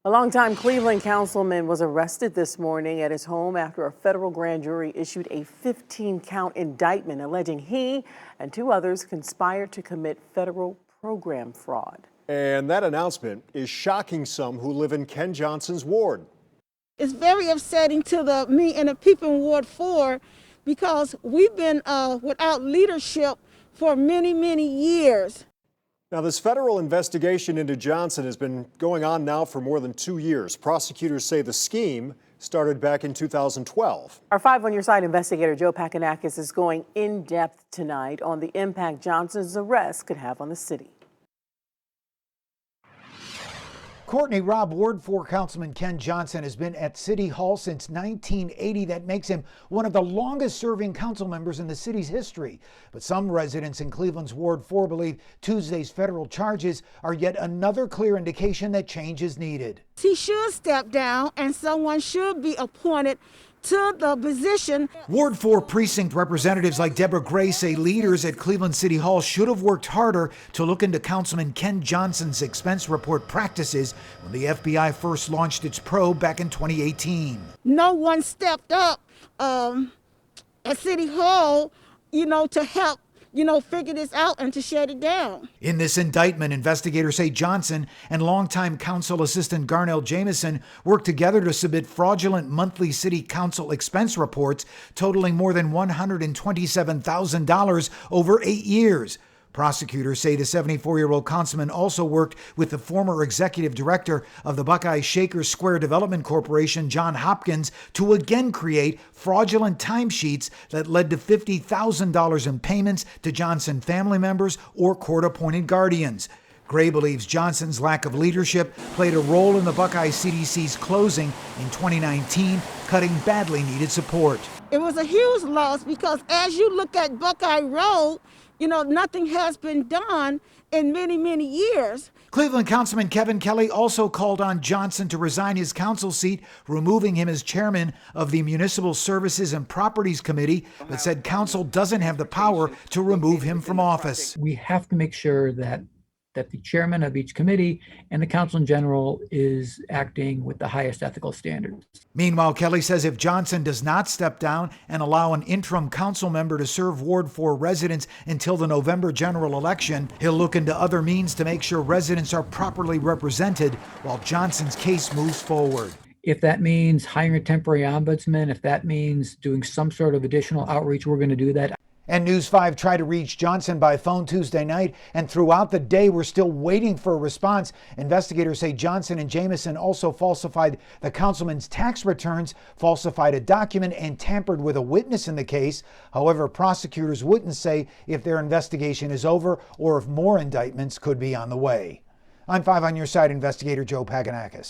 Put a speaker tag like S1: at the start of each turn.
S1: A longtime Cleveland councilman was arrested this morning at his home after a federal grand jury issued a 15-count indictment alleging he and two others conspired to commit federal program fraud.
S2: And that announcement is shocking some who live in Ken Johnson's ward.
S3: It's very upsetting to me and the people in Ward 4 because we've been without leadership for many, many years.
S2: Now, this federal investigation into Johnson has been going on now for more than 2 years. Prosecutors say the scheme started back in 2012.
S1: Our 5 on Your Side investigator Joe Pakanakis is going in depth tonight on the impact Johnson's arrest could have on the city.
S4: Courtney Robb, Ward 4 Councilman Ken Johnson has been at City Hall since 1980. That makes him one of the longest serving council members in the city's history. But some residents in Cleveland's Ward 4 believe Tuesday's federal charges are yet another clear indication that change is needed.
S3: He should step down and someone should be appointed to the position.
S4: Ward 4 precinct representatives like Deborah Gray say leaders at Cleveland City Hall should have worked harder to look into Councilman Ken Johnson's expense report practices when the FBI first launched its probe back in 2018.
S3: No one stepped up at City Hall, to help figure this out and to shut it down.
S4: In this indictment, investigators say Johnson and longtime council assistant Garnell Jameson worked together to submit fraudulent monthly city council expense reports totaling more than $127,000 over 8 years. Prosecutors say the 74-year-old councilman also worked with the former executive director of the Buckeye Shaker Square Development Corporation, John Hopkins, to again create fraudulent timesheets that led to $50,000 in payments to Johnson family members or court-appointed guardians. Gray believes Johnson's lack of leadership played a role in the Buckeye CDC's closing in 2019, cutting badly needed support.
S3: It was a huge loss because as you look at Buckeye Road, nothing has been done in many, many years.
S4: Cleveland Councilman Kevin Kelly also called on Johnson to resign his council seat, removing him as chairman of the Municipal Services and Properties Committee, but said council doesn't have the power to remove him from office.
S5: We have to make sure that the chairman of each committee and the council in general is acting with the highest ethical standards.
S4: Meanwhile, Kelly says if Johnson does not step down and allow an interim council member to serve Ward 4 residents until the November general election, he'll look into other means to make sure residents are properly represented while Johnson's case moves forward.
S5: If that means hiring a temporary ombudsman, if that means doing some sort of additional outreach, we're going to do that.
S4: And News 5 tried to reach Johnson by phone Tuesday night, and throughout the day we're still waiting for a response. Investigators say Johnson and Jameson also falsified the councilman's tax returns, falsified a document, and tampered with a witness in the case. However, prosecutors wouldn't say if their investigation is over or if more indictments could be on the way. I'm 5 on Your Side investigator Joe Paganakis.